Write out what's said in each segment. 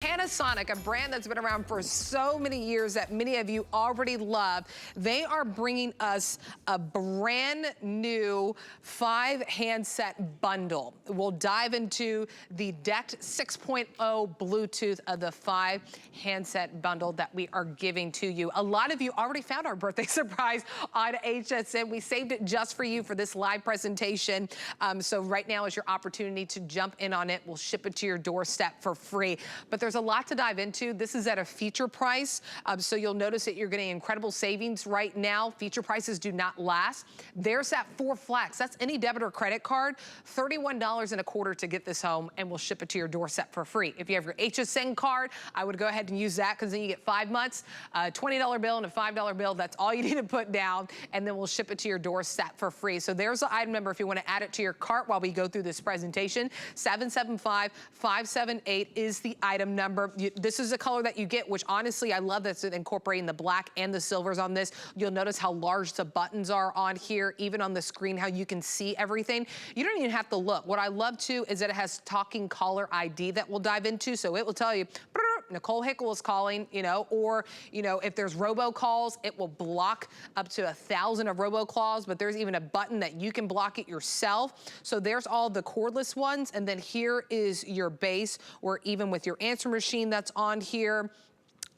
Panasonic, a brand that's been around for so many years that many of you already love, they are bringing us a brand new 5-handset bundle. We'll dive into the DECT 6.0 Bluetooth of the 5-handset bundle that we are giving to you. A lot of you already found our birthday surprise on HSN. We saved it just for you for this live presentation. So right now is your opportunity to jump in on it. We'll ship it to your doorstep for free. But there's a lot to dive into. This is at a feature price, so you'll notice that you're getting incredible savings right now. Feature prices do not last. There's that 4 flex. That's any debit or credit card. $31.25 to get this home, and we'll ship it to your doorstep for free. If you have your HSN card, I would go ahead and use that, because then you get 5 months, a $20 bill and a $5 bill. That's all you need to put down, and then we'll ship it to your doorstep for free. So there's the item number if you want to add it to your cart while we go through this presentation. 775-578 is the item number. This is the color that you get, which honestly, I love that's incorporating the black and the silvers on this. You'll notice how large the buttons are on here, even on the screen, how you can see everything. You don't even have to look. What I love too is that it has talking caller ID that we'll dive into. So it will tell you, Nicole Hickle is calling, or, if there's Robo calls, it will block up to 1,000 of Robo calls, but there's even a button that you can block it yourself. So there's all the cordless ones, and then here is your base, or even with your answer machine that's on here.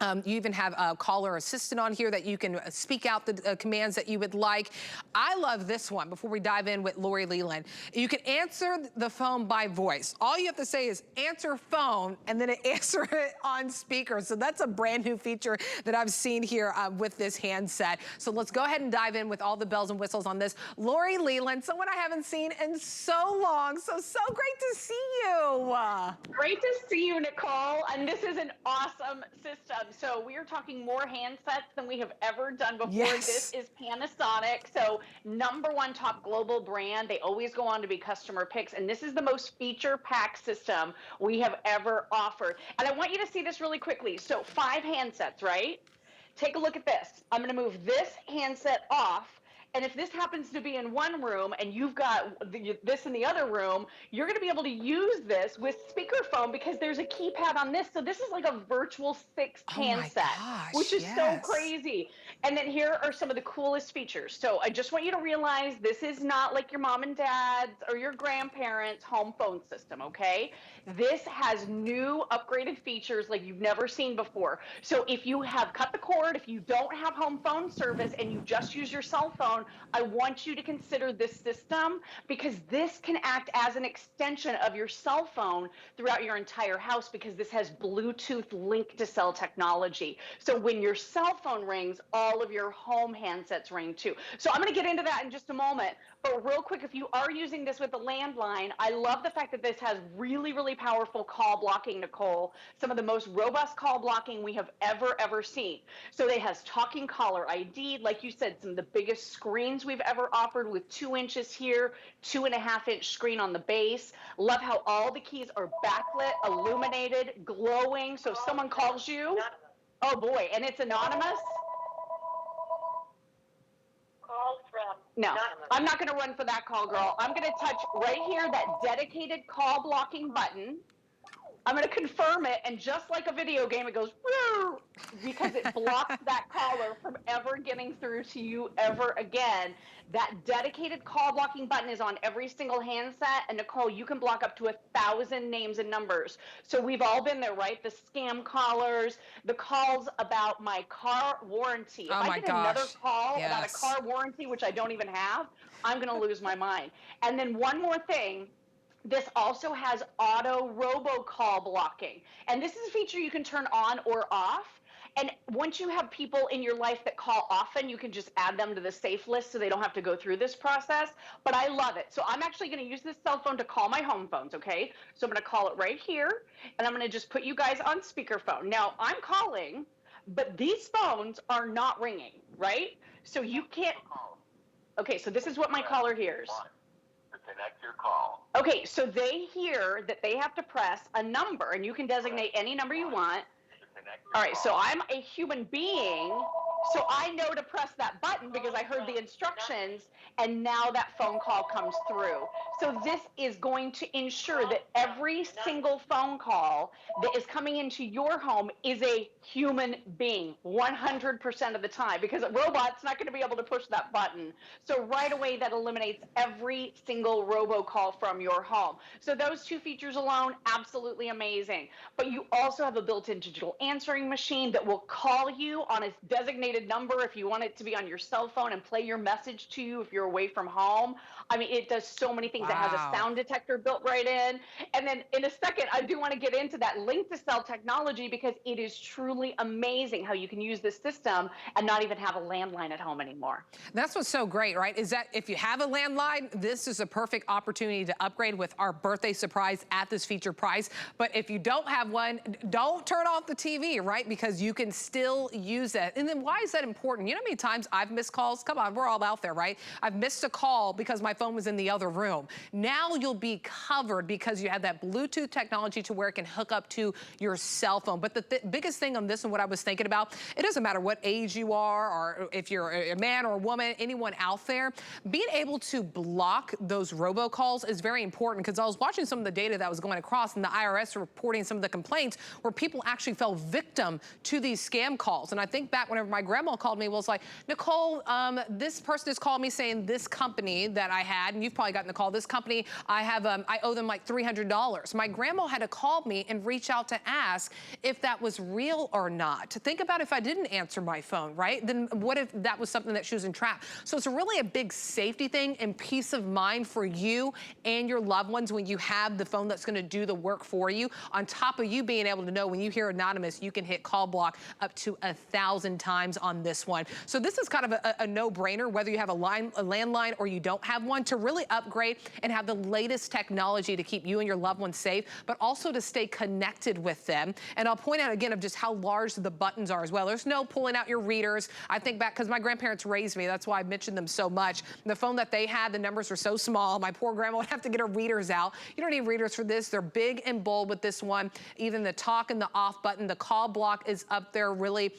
You even have a caller assistant on here that you can speak out the commands that you would like. I love this one before we dive in with Lori Leland. You can answer the phone by voice. All you have to say is answer phone, and then answer it on speaker. So that's a brand new feature that I've seen here with this handset. So let's go ahead and dive in with all the bells and whistles on this. Lori Leland, someone I haven't seen in so long. So great to see you. Great to see you, Nicole. And this is an awesome system. So we are talking more handsets than we have ever done before. Yes. This is Panasonic. So #1 top global brand. They always go on to be customer picks. And this is the most feature-packed system we have ever offered. And I want you to see this really quickly. So 5 handsets, right? Take a look at this. I'm going to move this handset off. And if this happens to be in one room and you've got this in the other room, you're going to be able to use this with speakerphone, because there's a keypad on this. So this is like a virtual 6 handset, which is so crazy. And then here are some of the coolest features. So I just want you to realize this is not like your mom and dad's or your grandparents' home phone system, okay? This has new upgraded features like you've never seen before. So if you have cut the cord, if you don't have home phone service and you just use your cell phone, I want you to consider this system, because this can act as an extension of your cell phone throughout your entire house, because this has Bluetooth link to cell technology. So when your cell phone rings, all of your home handsets ring too. So I'm going to get into that in just a moment. But real quick, if you are using this with a landline, I love the fact that this has really, really powerful call blocking, Nicole. Some of the most robust call blocking we have ever seen. So it has talking caller ID, like you said, some of the biggest screens we've ever offered, with 2 inches here, 2.5-inch screen on the base. Love how all the keys are backlit, illuminated, glowing. So if someone calls you, oh boy, and it's anonymous. No, I'm not going to run for that call, girl. I'm going to touch right here, that dedicated call blocking button. I'm going to confirm it, and just like a video game, it goes, woo, because it blocks that caller from ever getting through to you ever again. That dedicated call blocking button is on every single handset, and Nicole, you can block up to 1,000 names and numbers. So we've all been there, right? The scam callers, the calls about my car warranty. If I get another call about a car warranty, which I don't even have, I'm going to lose my mind. And then one more thing. This also has auto robocall blocking. And this is a feature you can turn on or off. And once you have people in your life that call often, you can just add them to the safe list so they don't have to go through this process. But I love it. So I'm actually going to use this cell phone to call my home phones, okay? So I'm going to call it right here, and I'm going to just put you guys on speakerphone. Now, I'm calling, but these phones are not ringing, right? So you can't. Okay, so this is what my caller hears. Connect your call. Okay, so they hear that they have to press a number, and you can designate any number you want. All right, so I'm a human being, So I know to press that button because I heard the instructions, and now that phone call comes through. So this is going to ensure that every single phone call that is coming into your home is a human being 100% of the time, because a robot's not going to be able to push that button. So right away, that eliminates every single robocall from your home. So those two features alone, absolutely amazing. But you also have a built-in digital answering machine that will call you on a designated number if you want it to be on your cell phone and play your message to you if you're away from home. I mean, it does so many things. It has a Wow. sound detector built right in. And then in a second, I do want to get into that link to cell technology, because it is truly amazing how you can use this system and not even have a landline at home anymore. That's what's so great, right? Is that if you have a landline, this is a perfect opportunity to upgrade with our birthday surprise at this feature price. But if you don't have one, don't turn off the TV, right? Because you can still use it. And then why is that important? You know how many times I've missed calls? Come on, we're all out there, right? I've missed a call because my phone was in the other room. Now you'll be covered because you have that Bluetooth technology to where it can hook up to your cell phone. But the biggest thing on this and what I was thinking about, it doesn't matter what age you are or if you're a man or a woman, anyone out there, being able to block those robocalls is very important, because I was watching some of the data that was going across, and the IRS reporting some of the complaints where people actually fell victim to these scam calls. And I think back whenever my grandma called me, was like, Nicole, this person has called me saying this company that I had, and you've probably gotten the call, this company, I owe them like $300. My grandma had to call me and reach out to ask if that was real or not. Think about if I didn't answer my phone, right? Then what if that was something that she was entrapped? So it's really a big safety thing and peace of mind for you and your loved ones when you have the phone that's gonna do the work for you. On top of you being able to know when you hear anonymous, you can hit call block up to 1,000 times on this one. So this is kind of a no-brainer, whether you have a landline or you don't have one, to really upgrade and have the latest technology to keep you and your loved ones safe, but also to stay connected with them. And I'll point out again of just how large the buttons are as well. There's no pulling out your readers. I think back, because my grandparents raised me, that's why I mentioned them so much. The phone that they had, the numbers were so small, my poor grandma would have to get her readers out. You don't need readers for this. They're big and bold with this one. Even the talk and the off button, the call block is up there really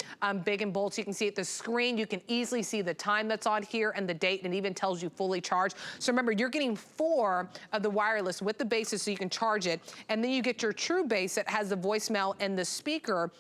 big and bold, so you can see at the screen. You can easily see the time that's on here and the date, and it even tells you fully charged. So remember, you're getting 4 of the wireless with the bases so you can charge it, and then you get your true base that has the voicemail and the speaker.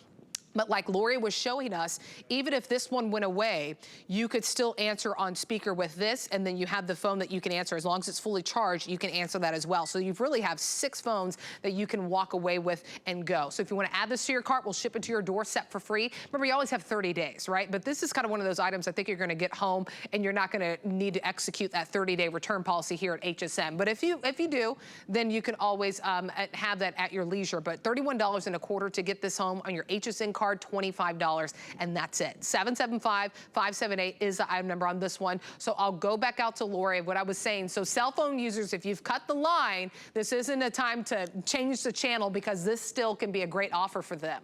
But like Lori was showing us, even if this one went away, you could still answer on speaker with this, and then you have the phone that you can answer. As long as it's fully charged, you can answer that as well. So you really have 6 phones that you can walk away with and go. So if you want to add this to your cart, we'll ship it to your doorstep for free. Remember, you always have 30 days, right? But this is kind of one of those items I think you're going to get home, and you're not going to need to execute that 30-day return policy here at HSN. But if you do, then you can always have that at your leisure. But $31.25 to get this home on your HSN card, $25, and that's it. 775-578 is the item number on this one. So I'll go back out to Lori of what I was saying. So cell phone users, if you've cut the line, this isn't a time to change the channel, because this still can be a great offer for them.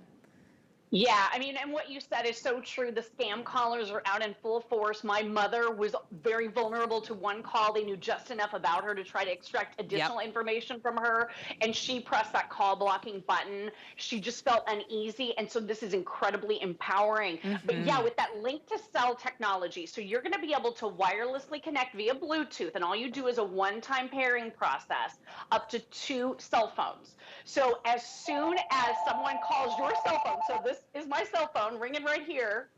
Yeah, I mean, and what you said is so true. The scam callers are out in full force. My mother was very vulnerable to one call. They knew just enough about her to try to extract additional information from her, and she pressed that call blocking button. She just felt uneasy, and so this is incredibly empowering. But yeah, with that link to cell technology, so you're going to be able to wirelessly connect via Bluetooth, and all you do is a one-time pairing process up to 2 cell phones. So as soon as someone calls your cell phone, so this is my cell phone ringing right here,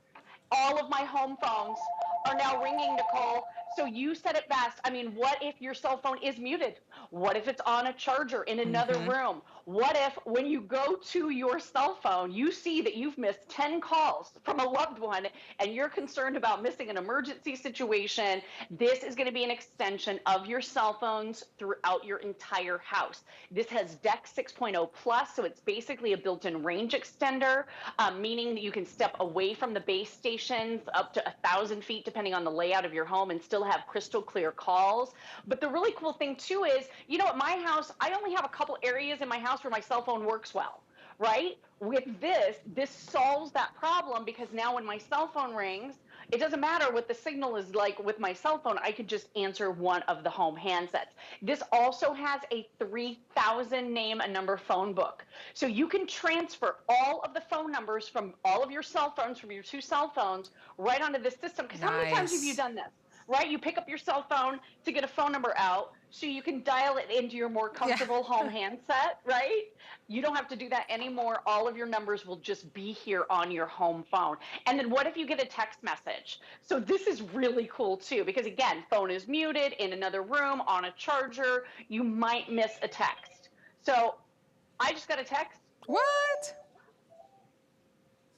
all of my home phones are now ringing, Nicole. So you said it best. I mean, what if your cell phone is muted? What if it's on a charger in another room? What if when you go to your cell phone, you see that you've missed 10 calls from a loved one and you're concerned about missing an emergency situation? This is going to be an extension of your cell phones throughout your entire house. This has DECT 6.0 plus, so it's basically a built-in range extender, meaning that you can step away from the base stations up to 1,000 feet, depending on the layout of your home, and still have crystal clear calls. But the really cool thing too is, you know, at my house, I only have a couple areas in my house where my cell phone works well, right? With this solves that problem, because now when my cell phone rings, It doesn't matter what the signal is like with my cell phone, I could just answer one of the home handsets. This also has a 3,000 name and number phone book. So you can transfer all of the phone numbers from all of your cell phones, from your 2 cell phones, right onto this system. Because how many times have you done this? Right? You pick up your cell phone to get a phone number out so you can dial it into your more comfortable home handset, right? You don't have to do that anymore. All of your numbers will just be here on your home phone. And then what if you get a text message? So this is really cool too, because again, phone is muted in another room on a charger. You might miss a text. So I just got a text. What?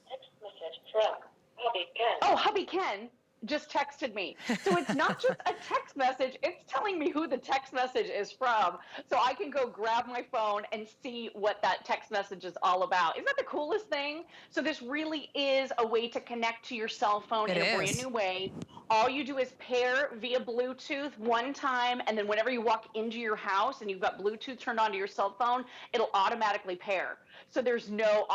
Text message from Hubby Ken. Oh, hubby Ken just texted me. So it's not just a text message, it's telling me who the text message is from. So I can go grab my phone and see what that text message is all about. Isn't that the coolest thing? So this really is a way to connect to your cell phone in a brand new way. All you do is pair via Bluetooth one time, and then whenever you walk into your house and you've got Bluetooth turned onto your cell phone, it'll automatically pair. So there's no,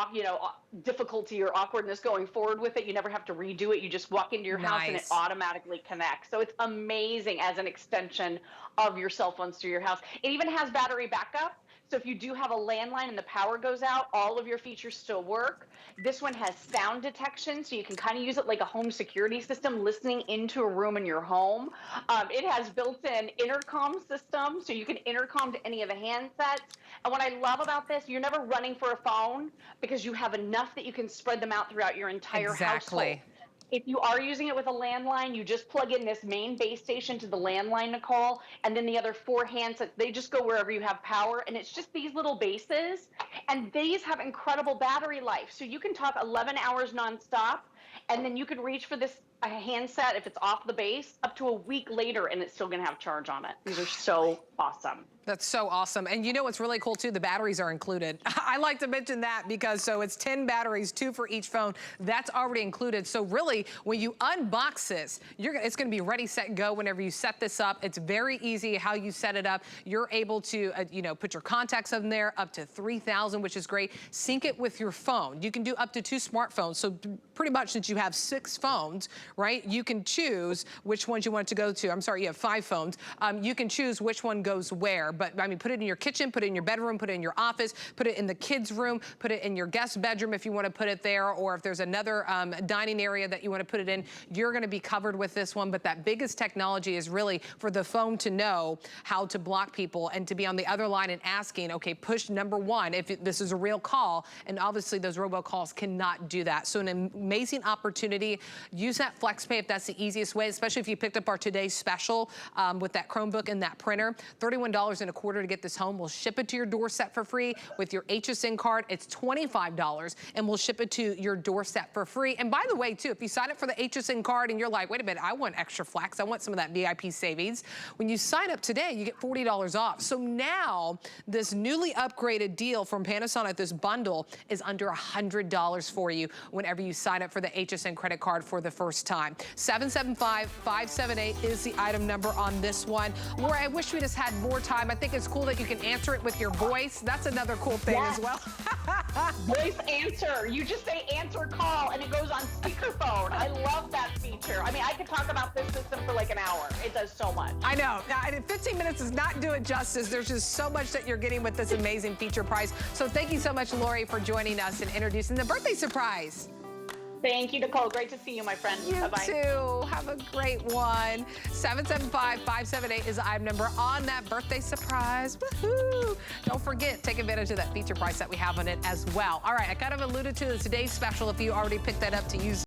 difficulty or awkwardness going forward with it. You never have to redo it. You just walk into your house and it automatically connects. So it's amazing as an extension of your cell phones to your house. It even has battery backup. So if you do have a landline and the power goes out, all of your features still work. This one has sound detection, so you can kind of use it like a home security system, listening into a room in your home. It has built-in intercom system, so you can intercom to any of the handsets. And what I love about this, you're never running for a phone because you have enough that you can spread them out throughout your entire household. If you are using it with a landline, you just plug in this main base station to the landline, Nicole, and then the other 4 handsets, they just go wherever you have power, and it's just these little bases, and these have incredible battery life. So you can talk 11 hours nonstop, and then you can reach for this handset, if it's off the base, up to a week later, and it's still gonna have charge on it. These are so awesome. That's so awesome. And you know what's really cool too? The batteries are included. I like to mention that because so it's 10 batteries, 2 for each phone. That's already included. So really, when you unbox this, it's gonna be ready, set, go whenever you set this up. It's very easy how you set it up. You're able to, put your contacts in there, up to 3,000, which is great. Sync it with your phone. You can do up to 2 smartphones. So pretty much since you have 6 phones, right? You can choose which ones you want it to go to. I'm sorry, you have 5 phones. You can choose which one goes where. But I mean, put it in your kitchen, put it in your bedroom, put it in your office, put it in the kids' room, put it in your guest bedroom if you want to put it there, or if there's another dining area that you want to put it in, you're going to be covered with this one. But that biggest technology is really for the phone to know how to block people and to be on the other line and asking, okay, push number 1 if this is a real call, and obviously those robocalls cannot do that. So an amazing opportunity. Use that FlexPay if that's the easiest way, especially if you picked up our today's special with that Chromebook and that printer. $31.25 to get this home. We'll ship it to your doorstep for free. With your HSN card, it's $25, and we'll ship it to your doorstep for free. And by the way, too, if you sign up for the HSN card and you're like, wait a minute, I want extra flex, I want some of that VIP savings, when you sign up today, you get $40 off. So now, this newly upgraded deal from Panasonic, this bundle, is under $100 for you whenever you sign up for the HSN credit card for the first time. 775-578 is the item number on this one. Laura, I wish we just had more time. I think it's cool that you can answer it with your voice. That's another cool thing as well. Voice answer. You just say answer call and it goes on speakerphone. I love that feature. I mean, I could talk about this system for like an hour. It does so much. I know. 15 minutes does not do it justice. There's just so much that you're getting with this amazing feature price. So thank you so much, Lori, for joining us and introducing the birthday surprise. Thank you, Nicole. Great to see you, my friend. You too. Have a great one. 775-578 is the item number on that birthday surprise. Woohoo! Don't forget, take advantage of that feature price that we have on it as well. All right, I kind of alluded to today's special if you already picked that up to use